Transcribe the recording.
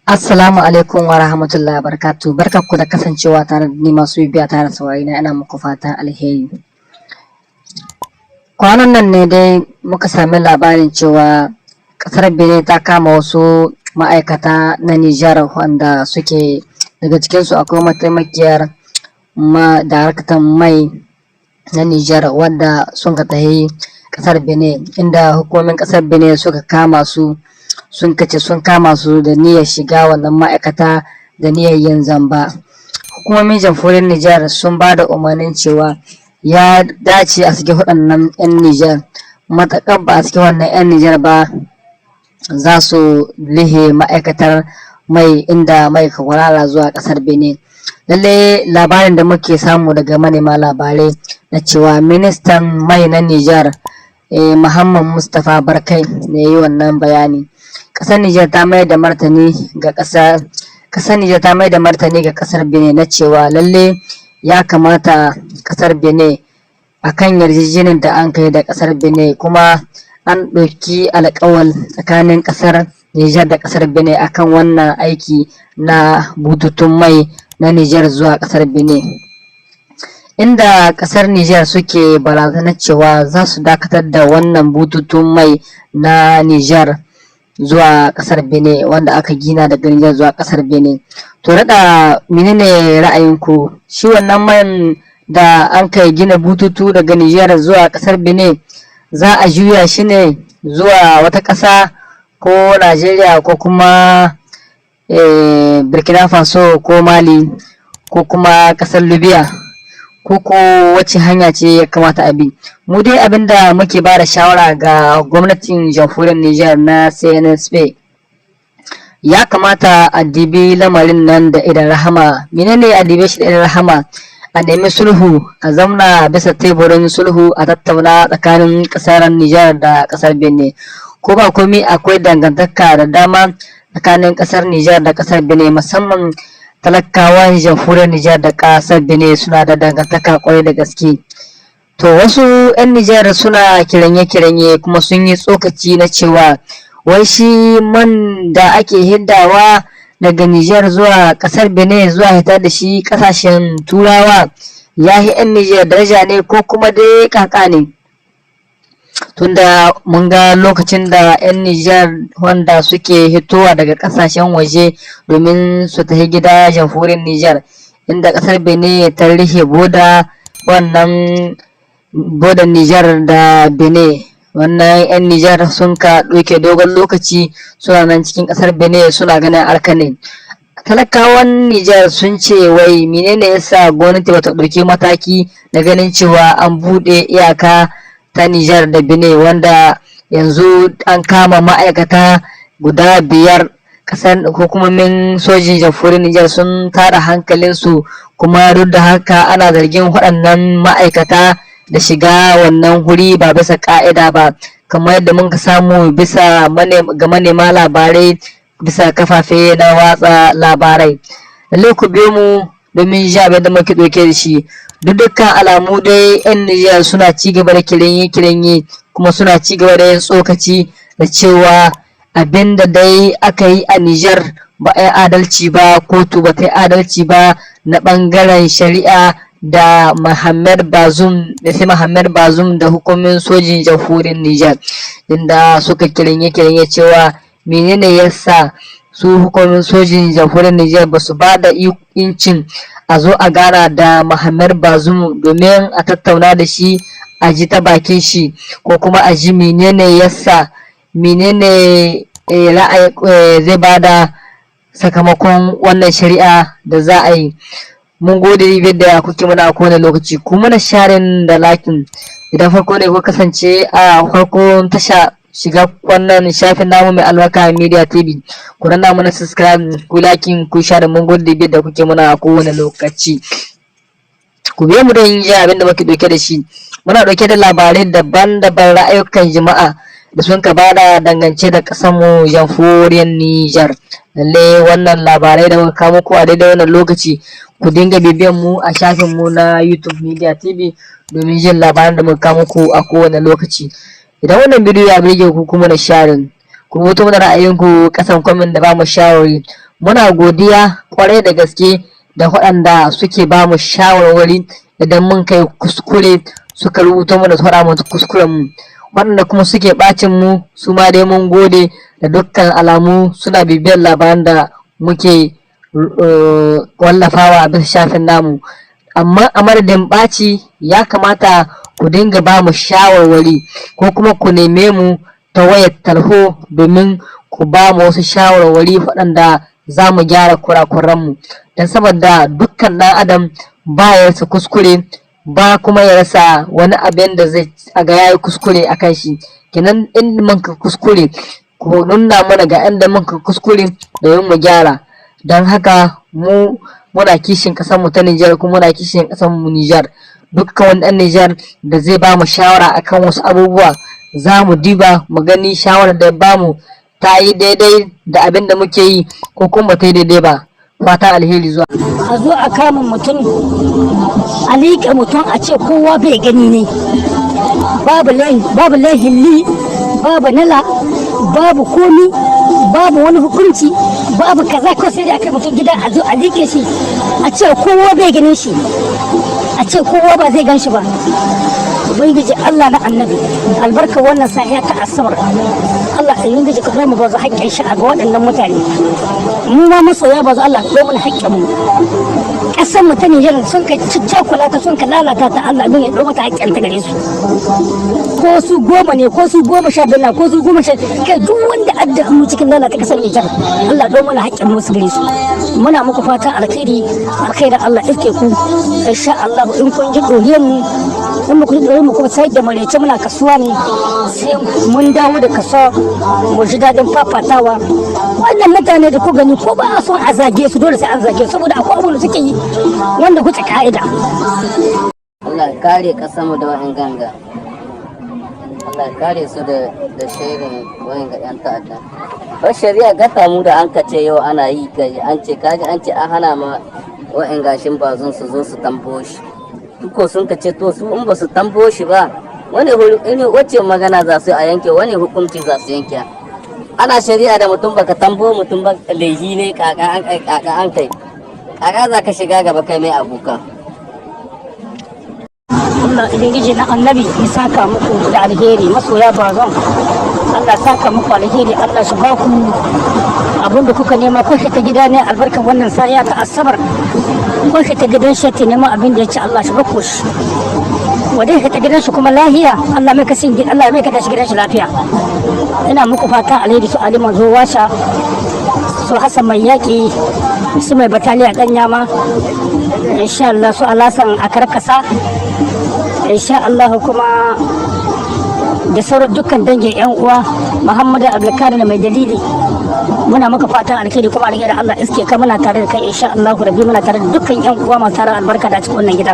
Assalamu alaikum wa rahmatullahi wa barakatuh. Barkanku da kasancewa tare da ni masu bibiya tare da saurari na, ina muku fatan alheri. Kwanan nan ne dai muka sami labarin cewa ƙasar Benin ta kama wasu ma'aikata na Nijar wanda suke daga cikinsu akwai mataimakiyar daraktan mai na Nijar wanda sun ka tahi ƙasar Benin, inda hukumomin ƙasar Benin suka kama su, sun kace sun kama su da niyyar shiga wannan ma'aikata da niyyar yin zamba. Hukumomin jamhuriyar Nijar sun ba da umarnin cewa ya dace a saki waɗannan 'yan Nijar, matakan ba a saki wannan 'yan Nijar ba za su lihe ma'aikatar mai inda mai ka kwarara zuwa ƙasar Benin. Lallai labarin da muke samu daga manema labarai na cewa ministan mai na Nijar Muhammad Mustapha Barkai ne yi wannan bayani. Ƙasar Nijar ta mai da martani ga ƙasar Benin na cewa lalle ya kamata ƙasar Benin akan yarjejeniyar da an kai da ƙasar Benin, kuma an ɗauki alƙawal tsakanin ƙasar Nijar da ƙasar Benin akan wannan aiki na bututun mai na Nijar zuwa ƙasar Benin, inda ƙasar Nijar suke barazanar cewa za su dakatar da wannan bututun mai na Nijar zuwa ƙasar Benin wanda aka gina daga Nijar zuwa ƙasar Benin. To daɗa menene ra'ayinku? Shi wannan man da an kai gina bututu daga Nijar zuwa ƙasar Benin za a juya shi ne zuwa wata ƙasa ko Najeriya ko kuma Burkina Faso ko Mali ko kuma ƙasar Libya, ko wace hanya ce ya kamata a bi? Mu dai abinda muke ba da shawara ga gwamnatin jamhuriyar Nijar na CNSP, ya kamata a dibi lamarin nan da idan rahama. Menene a dibe shi da idan rahama? A nemi sulhu, a zamna bisa teburin sulhu, a tattauna tsakanin ƙasar Nijar da ƙasar Benin. Ko ba komai akwai dangantaka da dama tsakanin ƙasar Nijar da ƙasar Benin, musamman talakawan jamhuriyar Nijar da ƙasar Benin suna da dangantaka ƙwarai da gaske. To wasu 'yan Nijar suna kiranye-kiranye kuma sun yi tsokaci na cewa wai shi man da ake hiddawa daga Nijar zuwa ƙasar Benin zuwa hitar da shi ƙasashen Turawa ya yi 'yan Nijar daraja ne ko kuma dai kaka ne? Tunda mun ga lokacin da 'yan Nijar wanda suke hitowa daga ƙasashen waje domin su tafi gida jamhuriyar Nijar, inda ƙasar Benin ta rihe bodan Nijar da Benin, wannan 'yan Nijar sun ka ɗauke dogon lokaci suna nan cikin ƙasar Benin suna ganin alkanin. Talakawan Nijar sun ce wai menene yasa gwamnati bata ɗauki mataki na ganin cewa an buɗe iyaka ta Nijar da Benin, wanda yanzu an kama ma'aikata guda 5. Ƙasar hukumomin sojin jamhuriyar Nijar sun tada hankalinsu, kuma duk da haka ana zargin waɗannan ma'aikata da shiga wannan wuri ba bisa ƙa'ida ba, kamar yadda muka samu bisa ga manema labarai bisa kafafe na watsa labarai. Lallai ku biyo mu domin ji abin da muke ɗauke da shi. Dukkan alamu dai 'yan Nijar suna ci gaba da kiranye kuma suna ci gaba da yin tsokaci da cewa abin da dai aka yi a Nijar ba a yi adalci ba, kotu ba ta yi adalci ba na ɓangaren shari'a da Muhammad Bazoum da hukumin sojin jamhuriyar Nijar, inda suka kiranye cewa menene yasa su hukumin sojin jamhuriyar Nijar ba su ba da incin a zo a gana da Muhammad Bazoum domin a tattauna da shi, a ji ta bakin shi, ko kuma a ji menene yasa zai bada sakamakon wannan shari'a da za a yi. Mun gode yadda kuke mana a kowane lokaci, ku mana sharing da lakin. Idan farko ne ku kasance a farkon tasha shiga wannan shafin namu mai albarka Media TV, ku danna mana subscribe, ku lakin, ku share. Mun gode yadda kuke mana a kowane lokaci. Ku biyo mu don yin abin da muke dauke da shi. Muna dauke da labarai daban-daban, ra'ayukan jama'a da sun ka bada dangance da ƙasar mu jamhuriyar Nijar. Lalle wannan labarai da muka kawo muku a daidai wannan lokaci, ku dinga bibiyan mu a shafin mu na YouTube Media TV domin jin labaran da muka kawo muku a kowane lokaci. Idan wannan bidiyo ya burge ku, kuma na sharing, ku rubuto mana ra'ayinku ƙasan comment da ba mu shawari. muna godiya kwarai da gaske da waɗanda suke ba mu shawarwari idan mun kai kuskure suka rubuta mana su faɗa mana kuskuren mu, waɗanda kuma suke ɓacin mu su ma dai mun gode da dukkan alamu suna bibiyar labaran da muke wallafawa a bisa shafin namu. Amma a madadin ɓaci ya kamata ku dinga ba mu shawarwari ko kuma ku neme mu ta wayar tarho domin ku ba mu wasu shawarwari waɗanda za mu gyara kurakuranmu, don saboda dukkan ɗan adam ba ya rasa kuskure ba kuma ya rasa wani abin da zai ga yayi kuskure a kan shi. Kenan in mun ka kuskure ku nuna mana ga inda mun ka kuskure domin mu gyara. Don haka muna kishin ƙasar mu ta Nijar kuma muna kishin ƙasar mu Nijar. Dukkan wani ɗan Nijar da zai ba mu shawara akan wasu abubuwa za mu diba mu gani shawarar da ya ba mu ta yi daidai da abin da muke yi ko kuma ba ta yi daidai ba. Fata alheri zuwa. A zo a kama mutum a liƙe mutum a ce kowa bai gani ne, babu lahilli, babu nala, babu komi, babu wani hukunci, babu kaza, ko sai da aka mutum gida a zo a liƙe shi a ce kowa bai ganin shi, a ce kowa ba zai gan shi ba. Ubangiji Allah na annabi albarka wannan sahiya ta asabar, Allah ya yi ka bai mu bazu haƙƙin shi a ga waɗannan mutane. Mu ma masoya bazu Allah ya mana haƙƙin mu. Ƙasar mu ta Nijar sun ka ciccakula ta sun ka lalata ta, Allah don ya ɗau mata haƙƙin ta gare su. Ko su 10 ne ko su 15 ko su 10 kai duk wanda adda mu cikin lalata ƙasar Nijar, Allah ɗau mana haƙƙin mu su gare su. Muna muku fata alkhairi Allah iske ku insha Allah. In kun ji doriyar mu in muku ji mu kuma sai da marece muna kasuwa ne, sai mun dawo da kaso mu ji dadin fafatawa. Wannan mutane da ku gani ko ba a son a zage su dole sai an zage saboda akwai abubuwan da suke yi wanda kuce ka'ida. Allah ya kare kasar mu da wa'in ganga, Allah ya kare su da shirin wa'in ga yan ta'adda. Wasu shari'a gata mu da an kace yau ana yi kaji an ce an hana ma wa'in gashin bazun su zo su tambo shi. Ko sun ka ce to su in ba su tambo shi ba wani wacce magana za su a yanke, wani hukunci za su yanke. Ana shari'a da mutum baka tambo mutum ba laihi ne kaka an kai kaka za ka shiga gaba kai mai abokan. Allah ubangiji na annabi ya saka muku da alheri masoya bazon, Allah saka muku alheri, Allah shi ba ku abin da kuka nema. Kun ta gida ne albarkar wannan sahiya ta asabar, kun ta gidan shi ta nema abin da ya ci, Allah shi ba ku shi wadai ta gidan shi kuma lahiya, Allah mai kasin Allah mai kada shi gidan shi lafiya. Ina muku fata alheri su Ali Manzo Washa, su Hassan mai yaƙi, su mai bataliya dan yama, insha Allah su Alasan a karkasa, insha Allah kuma da sauran dukkan dangin yan uwa. Muhammadu Abdulkadir mai dalili, muna maka fatan alheri kuma alheri Allah iske ka, muna tare da kai insha Allah rabbi, muna tare da dukkan yan uwa masu tare albarka da cikin wannan gida.